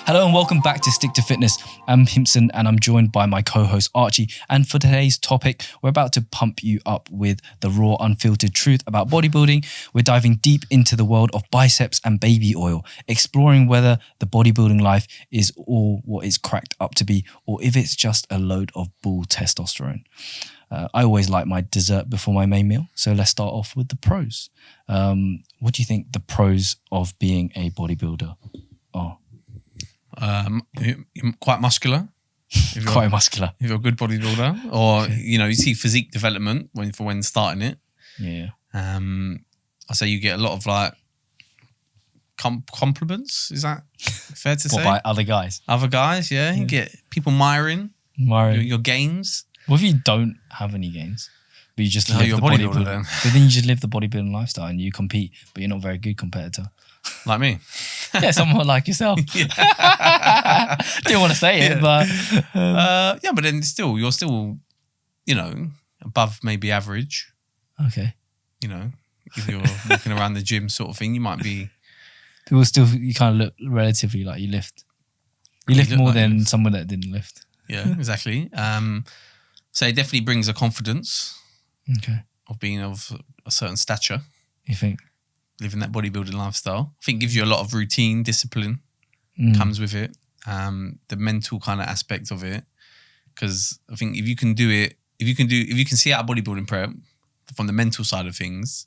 Hello and welcome back to Stick to Fitness. I'm Hymsuen and I'm joined by my co-host Archie. And for today's topic, we're about to pump you up with the raw, unfiltered truth about bodybuilding. We're diving deep into the world of biceps and baby oil, exploring whether the bodybuilding life is all what it's cracked up to be, or if it's just a load of bull testosterone. I always like my dessert before my main meal, so let's start off with the pros. What do you think the pros of being a bodybuilder are? You're quite muscular. Quite muscular. If you're a good bodybuilder, or you see physique development when starting it. Yeah. I say you get a lot of like compliments. Is that fair to say? By other guys? Other guys, yeah. You get people admiring your gains. What if you don't have any gains? But you just live you're the a bodybuilder bodybuilding. then. But then you just live the bodybuilding lifestyle and you compete, but you're not a very good competitor. Like me. Yeah, someone like yourself. Didn't want to say it, but yeah, but then you're still, above maybe average. Okay. If you're walking around the gym sort of thing, you might be. People still, you kind of look relatively like you lift. You lift more than someone that didn't lift. Yeah, exactly. So it definitely brings a confidence. Okay. Of being of a certain stature. You think? Living that bodybuilding lifestyle. I think it gives you a lot of routine, discipline comes with it. The mental kind of aspect of it. Because I think if you can see out a bodybuilding prep from the mental side of things,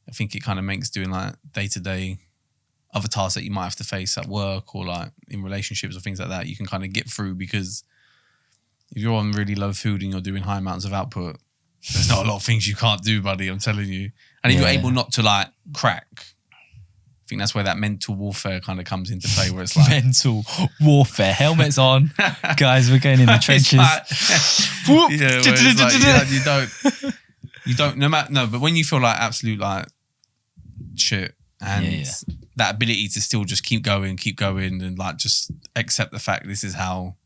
I think it kind of makes doing like day-to-day other tasks that you might have to face at work or like in relationships or things like that, you can kind of get through, because if you're on really low food and you're doing high amounts of output, there's not a lot of things you can't do, buddy, I'm telling you. And if you're able not to like crack, I think that's where that mental warfare kind of comes into play, where it's like mental warfare, helmets on, guys, we're going in the trenches. But when you feel like absolute like shit and that ability to still just keep going and like just accept the fact this is how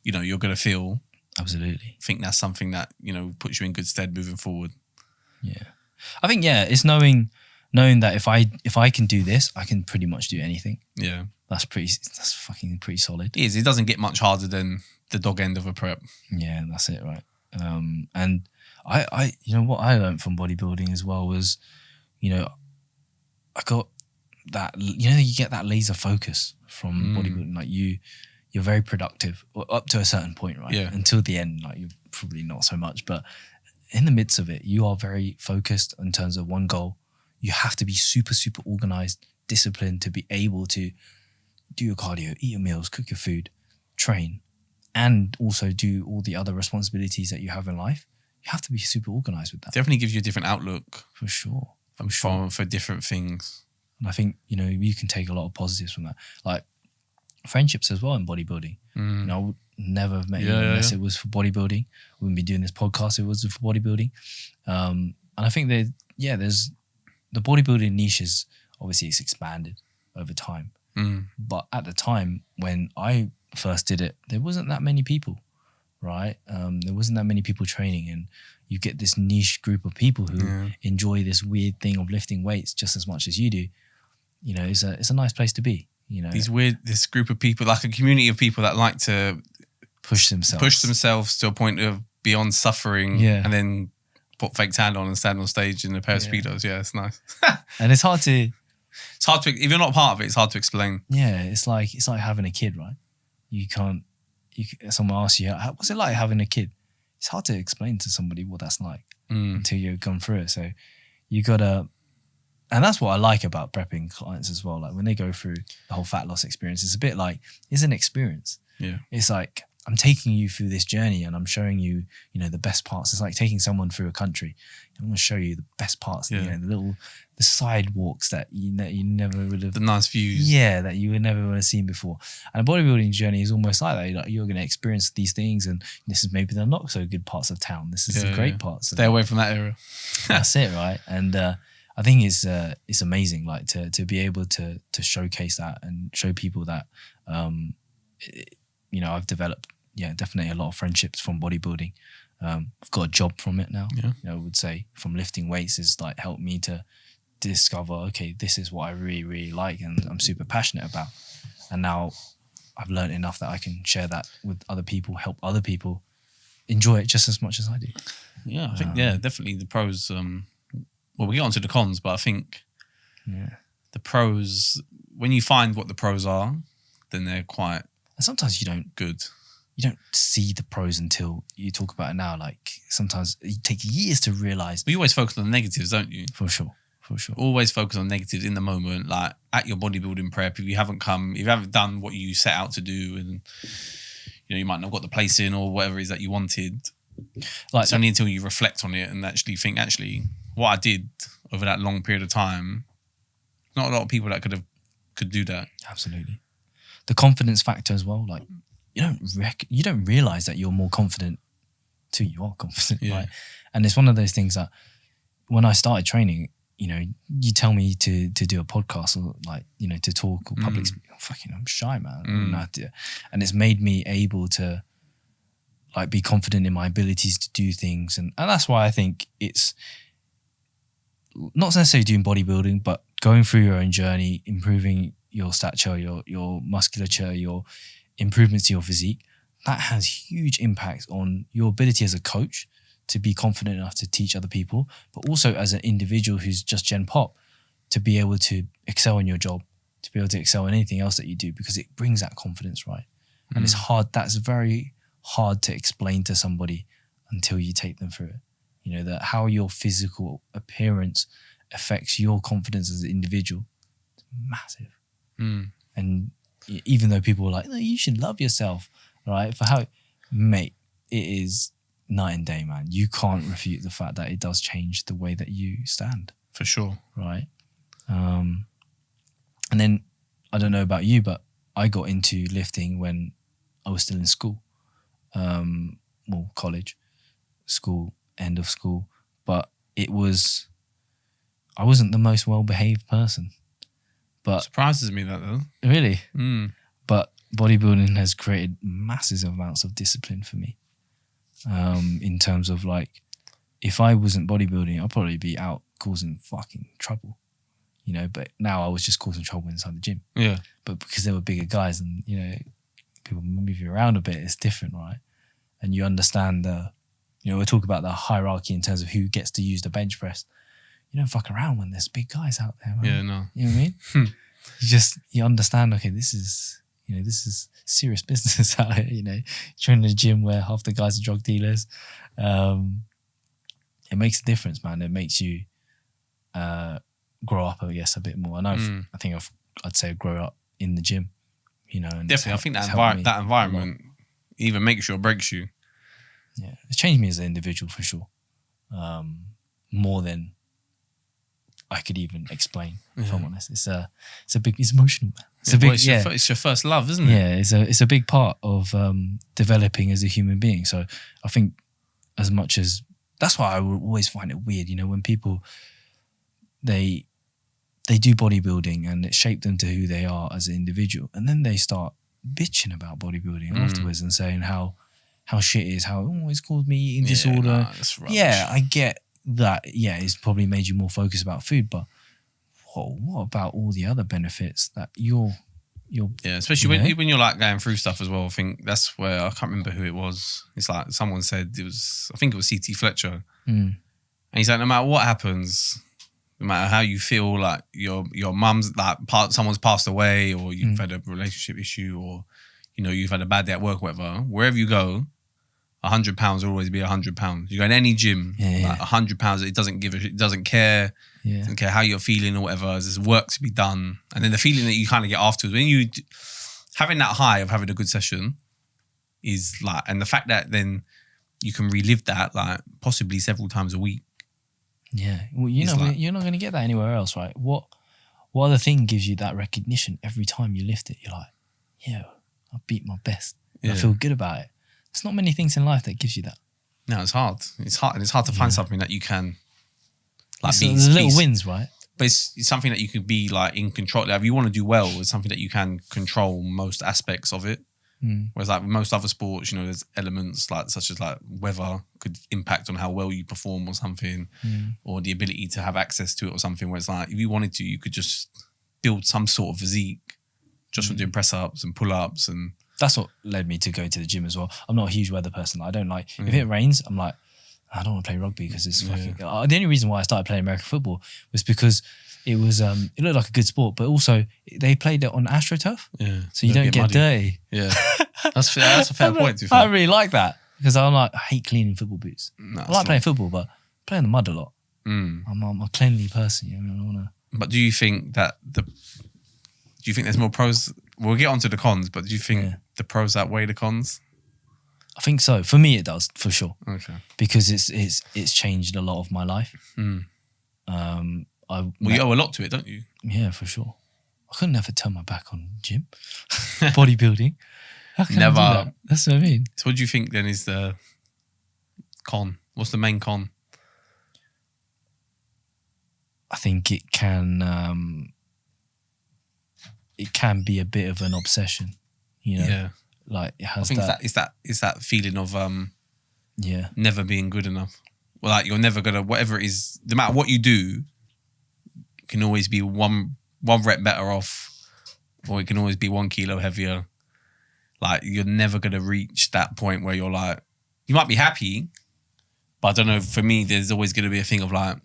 you're gonna feel. Absolutely. I think that's something that puts you in good stead moving forward. Yeah, I think it's knowing that if I can do this, I can pretty much do anything. Yeah, that's fucking pretty solid. It is. It doesn't get much harder than the dog end of a prep. Yeah, that's it, right? And I what I learned from bodybuilding as well was, I got that. You get that laser focus from bodybuilding. Like you're very productive up to a certain point, right? Yeah. Until the end, like you're probably not so much, but in the midst of it, you are very focused in terms of one goal. You have to be super, super organized, disciplined to be able to do your cardio, eat your meals, cook your food, train, and also do all the other responsibilities that you have in life. You have to be super organized with that. Definitely gives you a different outlook. For sure. For different things. And I think, you can take a lot of positives from that. Like, friendships as well in bodybuilding. I would never have met you unless it was for bodybuilding. We wouldn't be doing this podcast if it was for bodybuilding. And I think there's the bodybuilding niche is obviously it's expanded over time. But at the time when I first did it, there wasn't that many people, right? There wasn't that many people training, and you get this niche group of people who enjoy this weird thing of lifting weights just as much as you do. It's a nice place to be. This group of people, like a community of people that like to push themselves to a point of beyond suffering, and then put fake tan on and stand on stage in a pair of Speedos. Yeah, it's nice. And it's hard to if you're not part of it, it's hard to explain. Yeah, it's like having a kid, right? Someone asks you, what's it like having a kid? It's hard to explain to somebody what that's like until you've gone through it. So you gotta. And that's what I like about prepping clients as well. Like when they go through the whole fat loss experience, it's a bit like, it's an experience. Yeah. It's like, I'm taking you through this journey and I'm showing you, the best parts. It's like taking someone through a country. I'm going to show you the best parts, the sidewalks that you never would have. The nice views. Yeah, that you would never would have seen before. And a bodybuilding journey is almost like that. You're going to experience these things, and this is maybe the not so good parts of town. This is the great parts. Stay away from that area. That's it, right? And, I think it's amazing, like to be able to showcase that and show people that, I've developed, definitely a lot of friendships from bodybuilding. I've got a job from it now. Yeah. I would say from lifting weights has like helped me to discover, okay, this is what I really, really like and I'm super passionate about. And now I've learned enough that I can share that with other people, help other people enjoy it just as much as I do. Yeah, I think, definitely the pros. Well, we get onto the cons, but I think the pros, when you find what the pros are, then they're quite and sometimes you don't see the pros until you talk about it now. Like sometimes it takes years to realize. But you always focus on the negatives, don't you? For sure. Always focus on negatives in the moment, like at your bodybuilding prep. If you haven't done what you set out to do, and you might not have got the place in or whatever it is that you wanted. Like it's only until you reflect on it and actually think, what I did over that long period of time, not a lot of people that could do that. Absolutely. The confidence factor as well. Like you don't realize that you're more confident till you are confident, right? And it's one of those things that when I started training, you tell me to do a podcast or to talk or public speak. I'm shy, man. I don't know how to do it. And it's made me able to be confident in my abilities to do things. And that's why I think it's not necessarily doing bodybuilding, but going through your own journey, improving your stature, your musculature, your improvements to your physique. That has huge impacts on your ability as a coach to be confident enough to teach other people, but also as an individual who's just Gen Pop, to be able to excel in your job, to be able to excel in anything else that you do, because it brings that confidence, right? And it's hard. That's very hard to explain to somebody until you take them through it. That how your physical appearance affects your confidence as an individual. It's massive. And even though people are like, no, you should love yourself, right? Mate, it is night and day, man. You can't refute the fact that it does change the way that you stand. For sure. Right. And then I don't know about you, but I got into lifting when I was still in school. College, school, end of school. But I wasn't the most well-behaved person. But surprises me that though. Really? But bodybuilding has created massive amounts of discipline for me. In terms of if I wasn't bodybuilding, I'd probably be out causing fucking trouble, but now I was just causing trouble inside the gym. Yeah. But because there were bigger guys and, people move you around a bit, it's different, right? And you understand we talk about the hierarchy in terms of who gets to use the bench press. You don't fuck around when there's big guys out there, man. Yeah, no. You know what I mean? You understand, okay, this is serious business out here, training in a gym where half the guys are drug dealers. It makes a difference, man. It makes you grow up, I guess, a bit more. And I'd say grow up in the gym, And definitely, I think that environment either makes you or breaks you. Yeah, it's changed me as an individual for sure. More than I could even explain, if I'm honest. It's emotional, man. It's your first love, isn't it? Yeah, it's a big part of developing as a human being. So I think as much as that's why I would always find it weird, when people they do bodybuilding and it shaped them to who they are as an individual, and then they start bitching about bodybuilding afterwards and saying how shit it is, how it's caused me eating disorder. That's rubbish. Yeah, I get that. Yeah, it's probably made you more focused about food, but what about all the other benefits that you're especially when you're going through stuff as well. I think that's where I can't remember who it was. It's like someone said I think it was CT Fletcher, and he's like, no matter what happens, no matter how you feel, like your mum's someone's passed away, or you've had a relationship issue, or you've had a bad day at work, whatever. Wherever you go, £100 will always be £100. You go in any gym, £100. It doesn't give a shit. It doesn't care. Yeah. Doesn't care how you're feeling or whatever. There's work to be done, and then the feeling that you kind of get afterwards when you having that high of having a good session is and the fact that then you can relive that possibly several times a week. Yeah, well, you're not going to get that anywhere else, right? What other thing gives you that recognition every time you lift it? You're like, yeah, I beat my best. Yeah. I feel good about it. There's not many things in life that gives you that. No, it's hard. It's hard to find something that you can there's little wins, right? But it's something that you can be in control. If you want to do well, it's something that you can control most aspects of it. Whereas like with most other sports, you know, there's elements like such as like weather could impact on how well you perform or something, or the ability to have access to it or something. Where it's like if you wanted to, you could just build some sort of physique just from doing press ups and pull ups, and that's what led me to go to the gym as well. I'm not a huge weather person. I don't like if it rains. I'm like, I don't want to play rugby because it's fucking. The only reason why I started playing American football was because it was it looked like a good sport, but also they played it on AstroTurf, so you don't get dirty. Yeah, that's a fair point. To I really like that because I hate cleaning football boots. No, I like playing football, but play in the mud a lot. I'm a cleanly person. You know, I wanna. But do you think that do you think there's more pros? We'll get onto the cons, but do you think the pros outweigh the cons? I think so. For me, it does for sure. Okay. Because it's changed a lot of my life. You owe a lot to it, don't you? Yeah, for sure. I couldn't ever turn my back on gym, bodybuilding. How can I do that? That's what I mean. So, what do you think then is the con? What's the main con? I think it can be a bit of an obsession. You know. Yeah. Like it has. I think it's that feeling of never being good enough. Well, like you're never gonna, whatever it is, no matter what you do, it can always be one rep better off, or it can always be 1 kilo heavier. Like you're never gonna reach that point where you're like, you might be happy, but I don't know. For me, there's always gonna be a thing of like,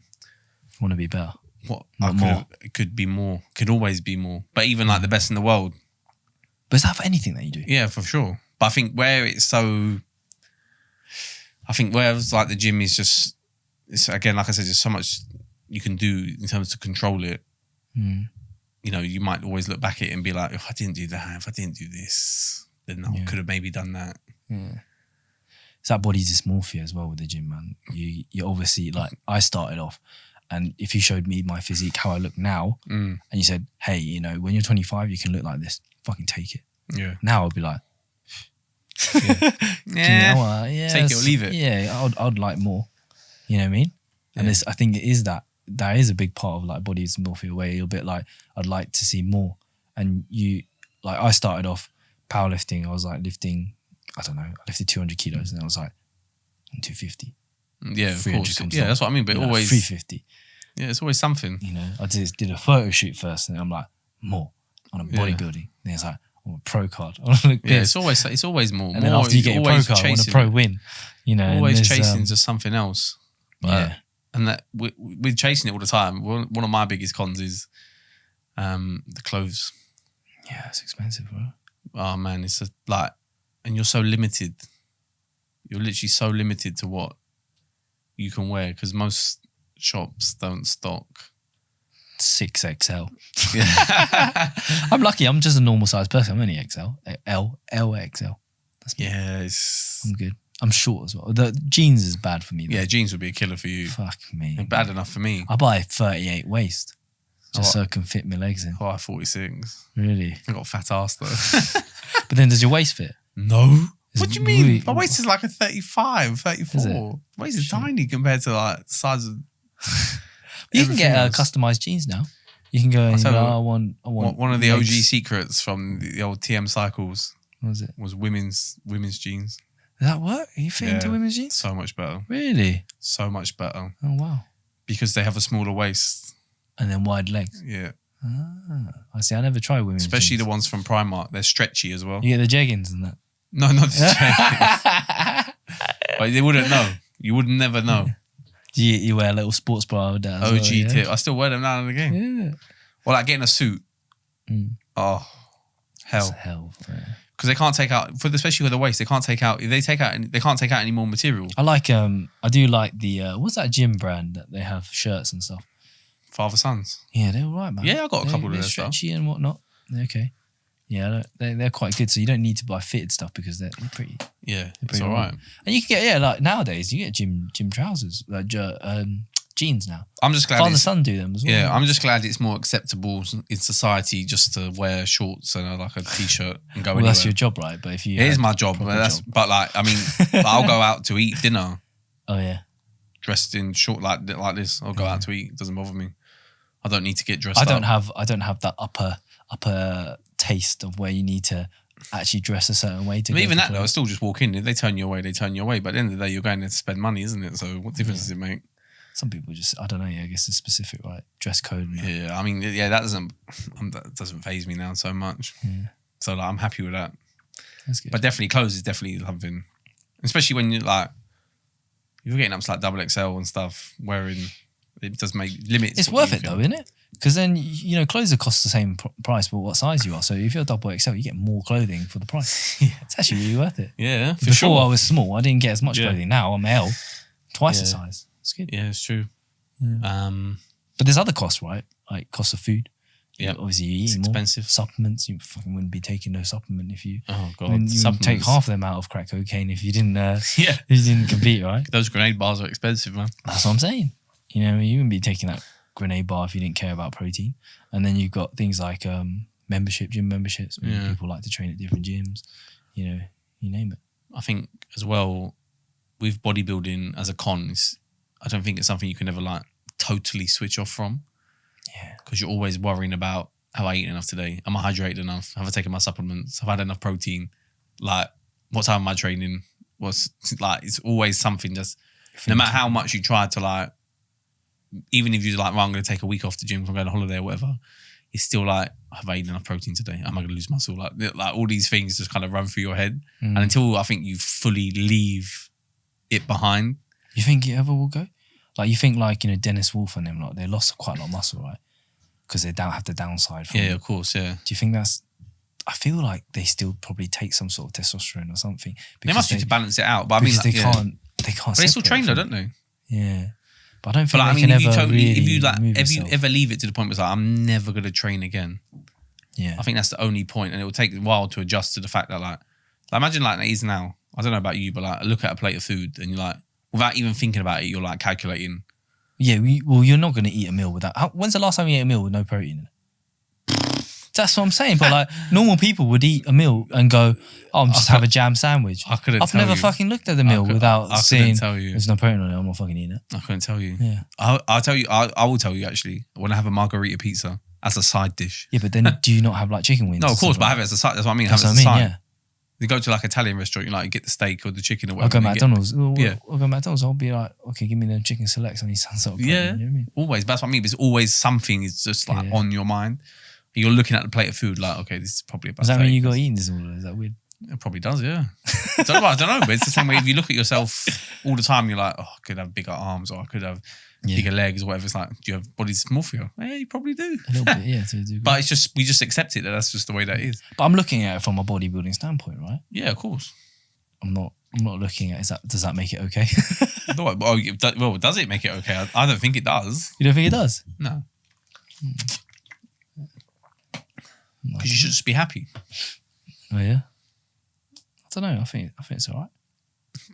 want to be better. What more? It could be more. Could always be more. But even like the best in the world. But is that for anything that you do? Yeah, for sure. But I think where it's like the gym is just, it's again, like I said, there's so much you can do in terms to control it. You know, you might always look back at it and be like, if I didn't do that, if I didn't do this, then I could have maybe done that. Yeah. It's that body dysmorphia as well with the gym, man. You obviously, like, I started off, and if you showed me my physique, how I look now, and you said, hey, you know, when you're 25, you can look like this. Fucking take it. Yeah. Now I'd be like, take it or leave it. Yeah, I'd like more. You know what I mean? And I think it is that is a big part of like body dysmorphia, where you're a bit like, I'd like to see more. And I started off powerlifting. I was like lifting, I don't know, I lifted 200 kilos, and I was like, I'm 250. Yeah, of course. Yeah, that's what I mean. But always 350. Yeah, it's always something. You know, I did a photo shoot first, and I'm like, more on a bodybuilding. And it's like, I want a pro card. I want to look this. It's always more. And then after you get your pro card, I want a pro win. You know, always chasing just something else. But, and that with chasing it all the time, one of my biggest cons is the clothes. Yeah, it's expensive, bro. Oh man, it's and you're so limited. You're literally so limited to what you can wear, because most shops don't stock 6XL. Yeah. I'm lucky. I'm just a normal size person. I'm only XL, LXL. That's me. Yeah, I'm good. I'm short as well. The jeans is bad for me, though. Yeah, jeans would be a killer for you. Fuck me. They're bad enough for me. I buy 38 waist just so I can fit my legs in. I buy 46. Really? I got a fat ass though. But then does your waist fit? No. What do you mean? My waist is like a 35, 34. My waist is tiny compared to like the size of. You can get customized jeans now. You can go and I want one of the OG secrets from the old TM cycles. What was it? Was women's jeans. Does that work? Are you fit into women's jeans? So much better. Really? So much better. Oh wow. Because they have a smaller waist. And then wide legs. Yeah. I see. I never try women's Especially jeans. the ones from Primark. They're stretchy as well. You get the jeggings and that. No, not the jeggings. But they wouldn't know. You would never know. You wear a little sports bra with that. OG tip. I still wear them now and again. Yeah. Or like getting a suit. Oh, hell. That's hell. Because they can't take out, especially with the waist, they can't take out any more material. I do like the, what's that gym brand that they have shirts and stuff? Father Sons. Yeah, they're all right, man. Yeah, I got a couple of they're their stretchy and whatnot. They're okay. Yeah, they're quite good. So you don't need to buy fitted stuff because they're pretty. Yeah, it's all right. And you can get like nowadays you get gym trousers, like jeans now. I'm just glad Father Son do them as well. Yeah, I'm just glad it's more acceptable in society just to wear shorts and like a t-shirt and go anywhere. That's your job, right? But if you, it is my job. But like, I mean, I'll go out to eat dinner. Oh yeah, dressed in short like this. I'll go out to eat. It doesn't bother me. I don't need to get dressed. I don't have that upper taste of where you need to actually dress a certain way to. But even that though, I still just walk in. If they turn you away, they turn you away. But at the end of the day, you're going there to spend money, isn't it? So what difference does it make? Some people just, I don't know. I guess it's specific, right? Dress code. Yeah, I mean, yeah, that doesn't faze me now so much. Yeah. So like, I'm happy with that. That's good. But definitely, clothes is definitely something, especially when you're like, you're getting up to like double XL and stuff. Wearing it does make limits. It's worth it though, isn't it? Because then, you know, clothes will cost the same price, but what size you are. So if you're double XL, you get more clothing for the price. Yeah. It's actually really worth it. Yeah, for Before sure. I was small, I didn't get as much clothing. Now I'm L, twice the size. It's good. Yeah, it's true. Yeah. But there's other costs, right? Like cost of food. Yeah, obviously you eat more. Expensive. Supplements, you fucking wouldn't be taking no supplement if you. Oh god, you would take half the amount of crack cocaine if you didn't. If you didn't compete, right? Those grenade bars are expensive, man. That's what I'm saying. You know, you wouldn't be taking that grenade bar if you didn't care about protein. And then you've got things like membership, gym memberships. People like to train at different gyms. You know, you name it. I think as well with bodybuilding as a con, I don't think it's something you can ever like totally switch off from. Yeah. Because you're always worrying about, have I eaten enough today? Am I hydrated enough? Have I taken my supplements? Have I had enough protein? Like, what time am I training? It's always something just, no matter how much you try to like, even if you're like, well, I'm going to take a week off the gym, I'm going on holiday or whatever, it's still like, have I eaten enough protein today? Am I going to lose muscle? Like all these things just kind of run through your head. And until I think you fully leave it behind. You think it ever will go? Like you think like, you know, Dennis Wolf and them, like they lost quite a lot of muscle, right? Because they don't have the downside. Yeah, of course, yeah. Do you think that's, I feel like they still probably take some sort of testosterone or something. They must do to balance it out. But I mean, because like, they can't. But they still train though, don't they? Yeah. But I don't think but they can ever really if you ever leave it to the point where it's like, I'm never going to train again. Yeah. I think that's the only point, and it will take a while to adjust to the fact that like imagine like it is now. I don't know about you, but like look at a plate of food and you're like, without even thinking about it, you're like calculating. Yeah, well, you're not going to eat a meal without. When's the last time you ate a meal with no protein in it? That's what I'm saying. But like normal people would eat a meal and go, "Oh, I'm just have a jam sandwich." I've never fucking looked at the meal without seeing there's no protein on it. I'm not fucking eating it. I couldn't tell you. Yeah, I'll tell you. I will tell you actually. When I have a margarita pizza as a side dish. Yeah, but then do you not have like chicken wings? No, of course, but I have it as a side. That's what I mean. That's what I mean. Yeah. You go to like Italian restaurant, you get the steak or the chicken or I'll whatever. go McDonald's. I'll go McDonald's. I'll be like, okay, give me them chicken selects. I need some sort of protein. Yeah, you know what I mean? Always. That's what I mean. It's always something is just like on your mind. You're looking at the plate of food like, okay, this is probably about. Does that mean you got eating disorder? Is that weird? It probably does, yeah. I don't know, but it's the same way if you look at yourself all the time, you're like, oh, I could have bigger arms or I could have bigger legs or whatever. It's like, do you have body dysmorphia? Yeah, you probably do. A little bit, yeah. But it's just, we just accept it that that's just the way that is. But I'm looking at it from a bodybuilding standpoint, right? Yeah, of course. I'm not looking at does that make it okay? Well, does it make it okay? I don't think it does. You don't think it does? No. Because you should just be happy. Oh yeah. I don't know. I think it's all right.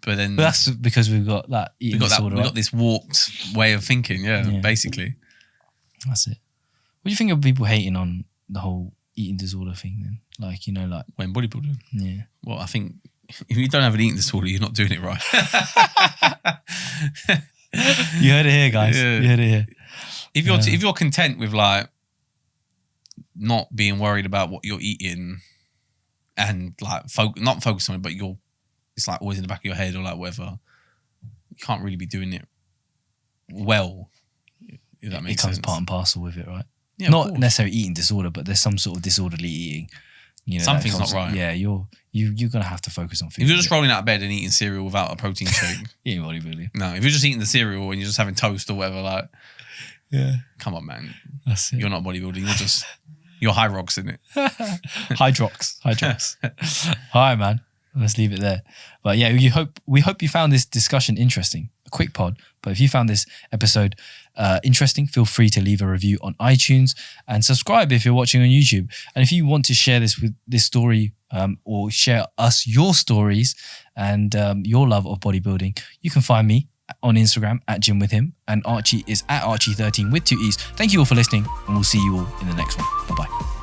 But that's because we've got that eating disorder. We've got this warped way of thinking. Yeah, basically. That's it. What do you think of people hating on the whole eating disorder thing? Then, like when bodybuilding. Yeah. Well, I think if you don't have an eating disorder, you're not doing it right. You heard it here, guys. Yeah. You heard it here. If you're content with like not being worried about what you're eating and like not focus on it, but it's like always in the back of your head or like whatever, you can't really be doing it well. If that makes sense. It comes part and parcel with it, right? Yeah, not necessarily eating disorder, but there's some sort of disorderly eating. Something's not right. Yeah, you're gonna have to focus on food. If you're just rolling out of bed and eating cereal without a protein shake, you ain't bodybuilding. No, if you're just eating the cereal and you're just having toast or whatever, like, come on, man. That's it. You're not bodybuilding. You're high rocks in it. Hydrox. All right, man. Let's leave it there. But yeah, we hope you found this discussion interesting. A quick pod, but if you found this episode interesting, feel free to leave a review on iTunes and subscribe if you're watching on YouTube. And if you want to share this story or share us your stories and your love of bodybuilding, you can find me on Instagram at Gym With Him, and Archie is at Archie13 with 2 E's. Thank you all for listening, and we'll see you all in the next one. Bye-bye.